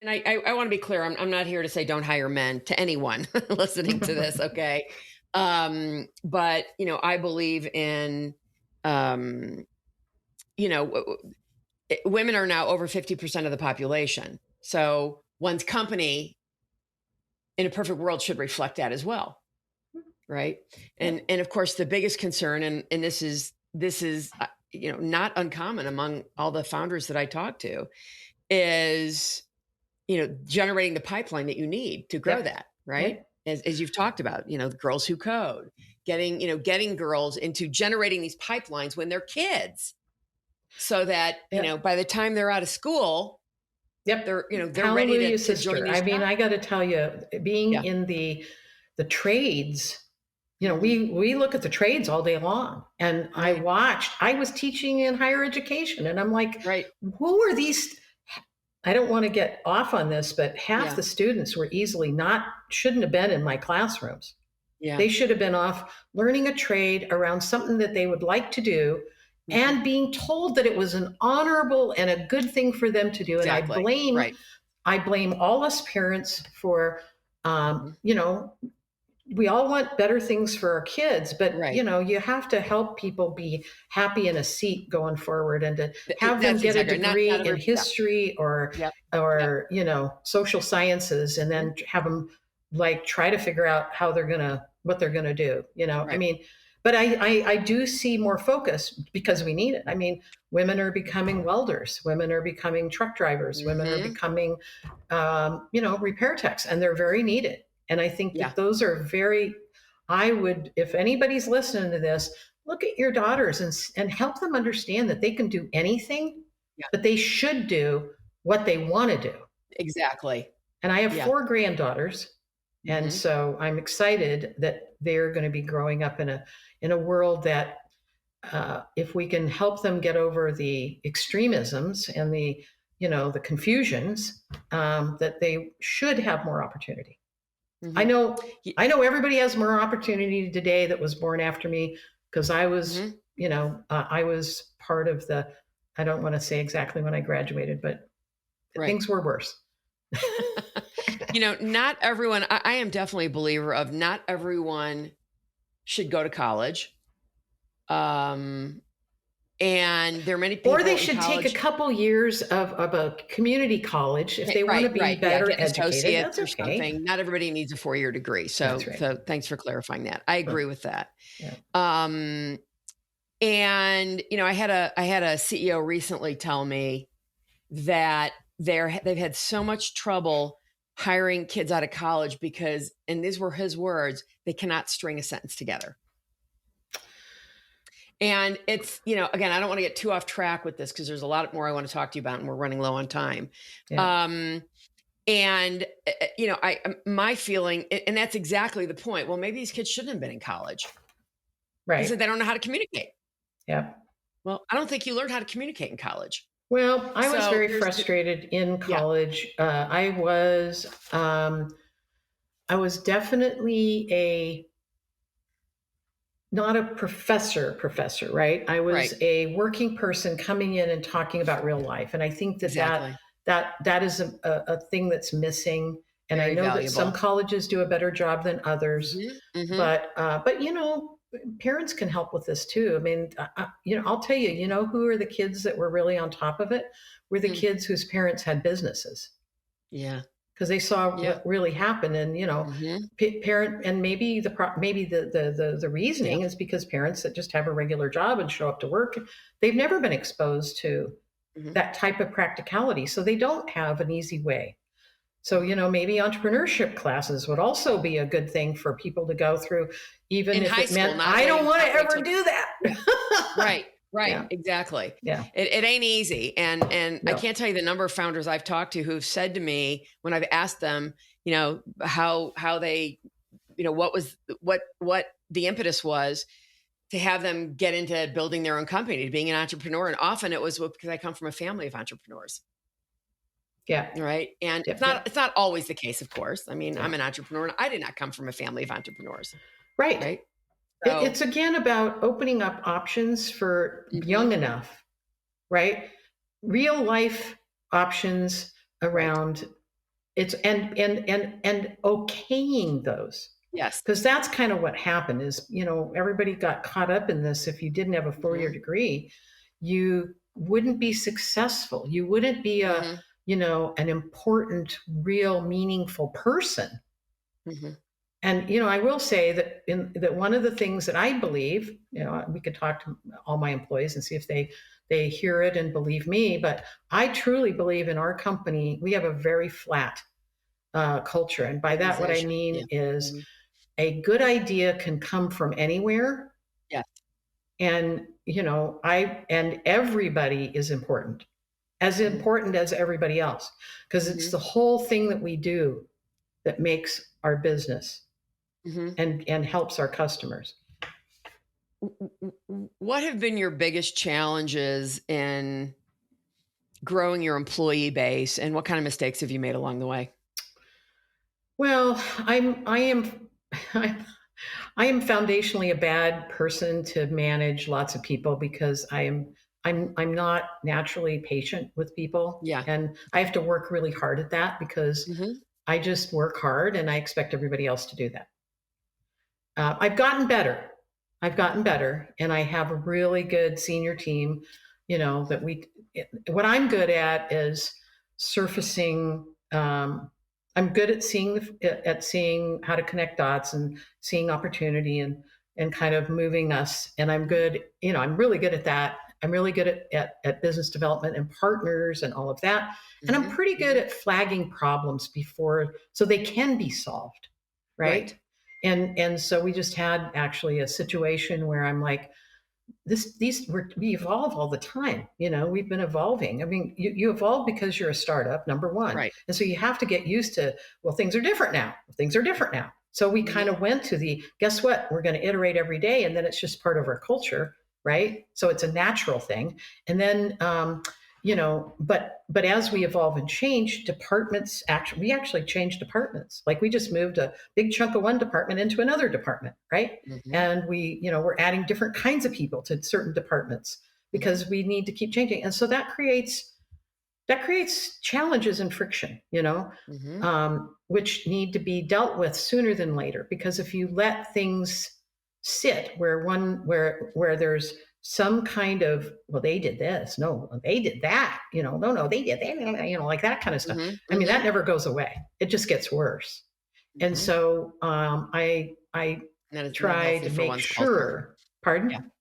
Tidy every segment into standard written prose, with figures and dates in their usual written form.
And I want to be clear. I'm not here to say don't hire men to anyone listening to this. Okay. But I believe in, um, women are now over 50% of the population. So one's company in a perfect world should reflect that as well. Right. Yep. And of course the biggest concern, and this is not uncommon among all the founders that I talk to, is generating the pipeline that you need to grow Yep. that, right? Yep. As you've talked about, the girls who code, getting girls into generating these pipelines when they're kids, so that, Yep. by the time they're out of school, Yep. they're ready Hallelujah, to join sister. I these mean, jobs. I got to tell you, being Yeah. in the trades, Hmm. we look at the trades all day long. And Right. I was teaching in higher education, and I'm like, Right. who are these? I don't want to get off on this, but half Yeah. the students were easily not, shouldn't have been in my classrooms. Yeah. They should have been off learning a trade around something that they would like to do Mhm. and being told that it was an honorable and a good thing for them to do. And Exactly. Right. I blame all us parents for, Mhm. we all want better things for our kids, but Right. you have to help people be happy in a seat going forward, and to have them That's get a exactly right. degree Not in every. Yeah. history Yep. Yep. or social sciences, and Mhm. then have them like try to figure out how they're gonna what they're gonna do. I Right. mean, but I do see more focus because we need it. I mean, women are becoming welders, women are becoming truck drivers, women are Hmm. becoming repair techs, and they're very needed. And I think Yeah. that those are very, I would, if anybody's listening to this, look at your daughters and help them understand that they can do anything, Yeah. but they should do what they want to do. Exactly. And I have Yeah. 4 granddaughters. And Hmm. so I'm excited that they're going to be growing up in a world that, if we can help them get over the extremisms and the confusions, that they should have more opportunity. I Hmm. know, I know everybody has more opportunity today that was born after me, because Hmm. I was part of the. I don't want to say exactly when I graduated, but Right. things were worse. Not everyone, I am definitely a believer of not everyone should go to college. Um, and there are many Or they people in should take a college. couple years of a community college if they want Right, to be right. Yeah. better Get an educated. associate's That's or okay. something. Not everybody needs a 4-year degree. That's So, right. so thanks for clarifying that. I Oh, agree with that. yeah. Um, and I had a CEO recently tell me that they've had so much trouble hiring kids out of college because, and these were his words, they cannot string a sentence together. And it's, again, I don't want to get too off track with this because there's a lot more I want to talk to you about, and we're running low on time. Yeah. Um, and my feeling, and that's exactly the point. Well, maybe these kids shouldn't have been in college. He Right. said they don't know how to communicate. Yeah. Well, I don't think you learn how to communicate in college. Well, I was So very there's, frustrated in yeah, college. I was definitely a not a professor, right? I right, was a working person coming in and talking about real life. And I think exactly, that is a thing that's missing. And I very know that some valuable. colleges do a better job than others, Hmm. Hmm. but parents can help with this too. I mean, I'll tell you, who are the kids that were really on top of it? Were the Hmm. kids whose parents had businesses, Yeah, because they saw yeah, what really happened. And hmm, parent, and maybe the yeah, reasoning is because parents that just have a regular job and show up to work, they've never been exposed to hmm, that type of practicality, so they don't have an easy way. So hmm. maybe entrepreneurship classes would also be a good thing for people to go through, even In if high it school, meant I don't want to not wait ever till. do that. Right, right, Yeah. exactly. Yeah. It ain't easy, and I No. can't tell you the number of founders I've talked to who've said to me when I've asked them, how they, what the impetus was to have them get into building their own company, to being an entrepreneur, and often it was, well, because I come from a family of entrepreneurs, Yeah. right? And it's Yep. not Yep. it's not always the case, of course. I mean, Yeah. I'm an entrepreneur, and I did not come from a family of entrepreneurs, Right. right? It's So, again about opening up options for young mhm, enough, right? Real life options right, around it's and okaying those, Yes. because that's kind of what happened is, everybody got caught up in this. If you didn't have a 4-year Mhm. degree, you wouldn't be successful. You wouldn't be Mhm. an important, real, meaningful person. Mhm. And I will say that one of the things that I believe, we could talk to all my employees and see if they hear it and believe me, but I truly believe in our company we have a very flat culture, and by that what I Organization. mean Yeah. is Mhm. a good idea can come from anywhere, Yeah. and I and everybody is Mhm. important as everybody else, because it's Mhm. the whole thing that we do that makes our business Mhm. and helps our customers. What have been your biggest challenges in growing your employee base, and what kind of mistakes have you made along the way? Well, I am I am foundationally a bad person to manage lots of people, because I'm not naturally patient with people, Yeah. and I have to work really hard at that, because Mhm. I just work hard and I expect everybody else to do that. I've gotten better. I've gotten better, and I have a really good senior team. That what I'm good at is surfacing. I'm good at seeing how to connect dots and seeing opportunity, and kind of moving us. And I'm good. I'm really good at that. I'm really good at business development and partners and all of that. And I'm Mhm. pretty good Mhm. at flagging problems before so they can be solved. Right. Right. And so we just had actually a situation where I'm like, we evolve all the time. We've been evolving. I mean, you evolve because you're a startup, number one. Right. And so you have to get used to, well, things are different now. Things are different now. So we kind Mhm. of went to guess what? We're going to iterate every day. And then it's just part of our culture. Right. So it's a natural thing. And then, but as we evolve and change, we actually change departments. Like, we just moved a big chunk of one department into another department. Right. Mhm. And we're adding different kinds of people to certain departments, Mhm. because we need to keep changing. And so that creates challenges and friction, Mhm. which need to be dealt with sooner than later. Because if you let things sit where there's some kind of, well, they did this, no, they did that, no, they did that, like that kind of stuff. Mhm. I mean, that Mhm. never goes away. It just gets worse. And Mhm. so I That is not try healthy to for make one's culture. sure. Yeah. Pardon?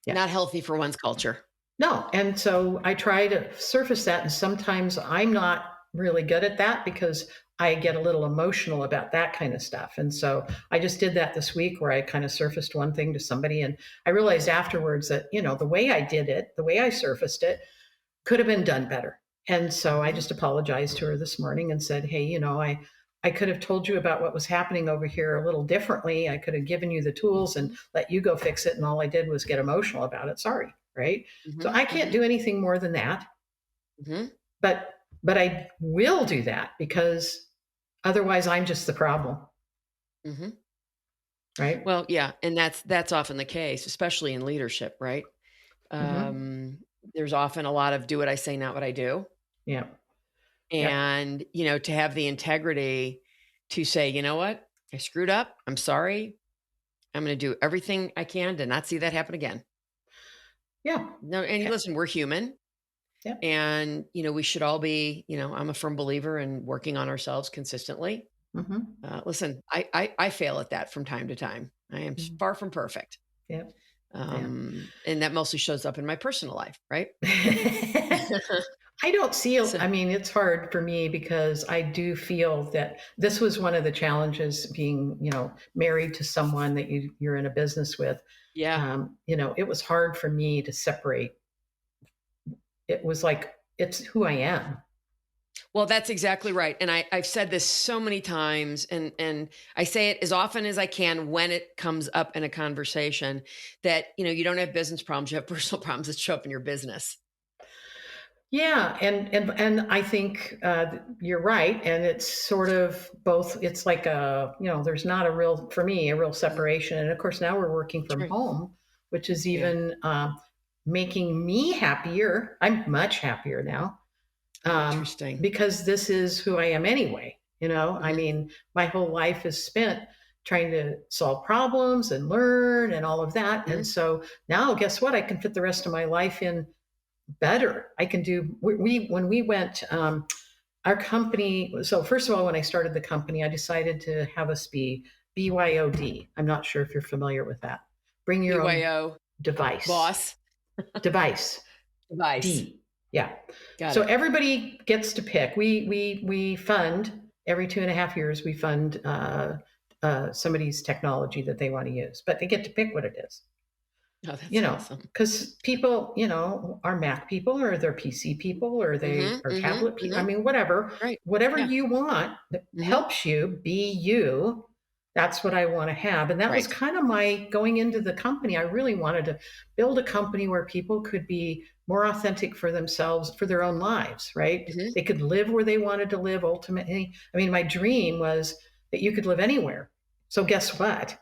Yeah. Not healthy for one's culture. No, and so I try to surface that, and sometimes I'm not really good at that, because I get a little emotional about that kind of stuff. And so I just did that this week, where I kind of surfaced one thing to somebody, and I realized afterwards that, the way I did it, the way I surfaced it, could have been done better. And so I Mhm. just apologized to her this morning and said, "Hey, I could have told you about what was happening over here a little differently. I could have given you the tools and Mhm. let you go fix it. And all I did was get emotional about it. Sorry." Right. So Mhm. I can't Mhm. do anything more than that. Mhm. But I will do that, because otherwise I'm just the problem. Mhm. Right. Well, yeah, and that's often the case, especially in leadership, right? Hmm. There's often a lot of do what I say, not what I do. Yeah. Yep. And, to have the integrity to say, you know what? I screwed up. I'm sorry. I'm going to do everything I can to not see that happen again. Yeah. No, and listen, we're human. Yep. And, we should all be, I'm a firm believer in working on ourselves consistently. Hmm. Listen, I fail at that from time to time. I am far from perfect. Yep. Yeah. And that mostly shows up in my personal life, right? I don't see, So, I mean, it's hard for me, because I do feel that this was one of the challenges, being, married to someone that you're in a business with. yeah. It was hard for me to separate. It was like, it's who I am. Well, that's exactly right. And I've said this so many times, and I say it as often as I can when it comes up in a conversation, that, you don't have business problems, you have personal problems that show up in your business. Yeah, and I think you're right, and it's sort of both. It's like there's not for me, a real Mhm. separation, and of course now we're working That's from right. home, which is Yeah. even making me happier. I'm much happier now. Interesting. because this is who I am anyway. I Mm-hmm. mean, my whole life is spent trying to solve problems and learn and all of that. Mm-hmm. And so now, guess what? I can fit the rest of my life in better. I can do, when we went, our company, so first of all, when I started the company, I decided to have us be BYOD. I'm not sure if you're familiar with that. Bring your own BYO device. boss Device. device. D. Yeah. Got So it. everybody gets to pick. We fund every 2.5 years. We fund somebody's technology that they want to use, but they get to pick what it is. Oh, that's awesome. Because people, are Mac people or they're PC people or they Mm-hmm. are Mm-hmm. tablet people. I Mm-hmm. mean, Right. whatever Yeah. you want that Mm-hmm. helps you be you. That's what I want to have. And that was Right. kind of my going into the company. I really wanted to build a company where people could be more authentic for themselves, for their own lives, right? Mm-hmm. They could live where they wanted to live ultimately. I mean, my dream was that you could live anywhere. So guess what?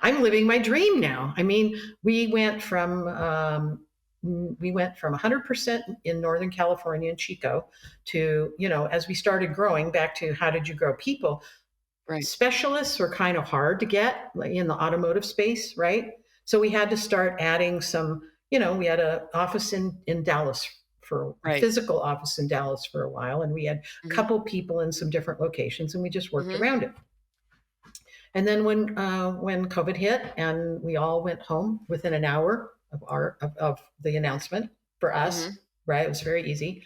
I'm living my dream now. I mean, we went from 100% in Northern California in Chico to, as we started growing back to how did you grow people? Right. Specialists were kind of hard to get in the automotive space, right? So we had to start adding some, we had an office in Dallas for a Right. physical office in Dallas for a while, and we had a Mm-hmm. couple people in some different locations, and we just worked Mm-hmm. around it. And then when COVID hit and we all went home within an hour of the announcement for us, Mm-hmm. right? It was very easy.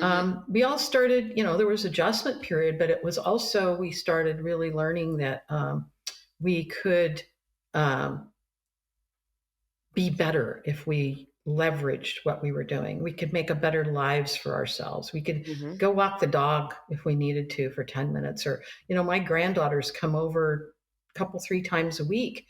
Mm-hmm. We all started, there was adjustment period, but it was also we started really learning that we could um, be better if we leveraged what we were doing. We could make a better lives for ourselves. We could Mm-hmm. go walk the dog if we needed to for 10 minutes. Or, my granddaughters come over a couple, 3 times a week,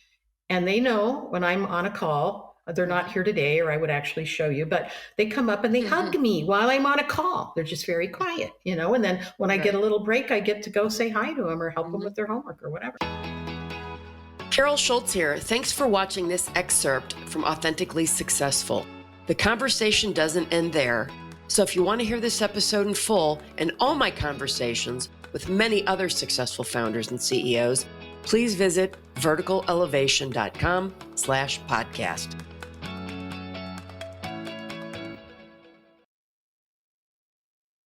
and they know when I'm on a call, they're not here today, or I would actually show you, but they come up and they Mm-hmm. hug me while I'm on a call. They're just very quiet, and then when I get a Right. little break, I get to go say hi to them or help them Mm-hmm. with their homework or whatever. Carol Schultz here. Thanks for watching this excerpt from Authentically Successful. The conversation doesn't end there. So if you want to hear this episode in full and all my conversations with many other successful founders and CEOs, please visit verticalelevation.com/podcast.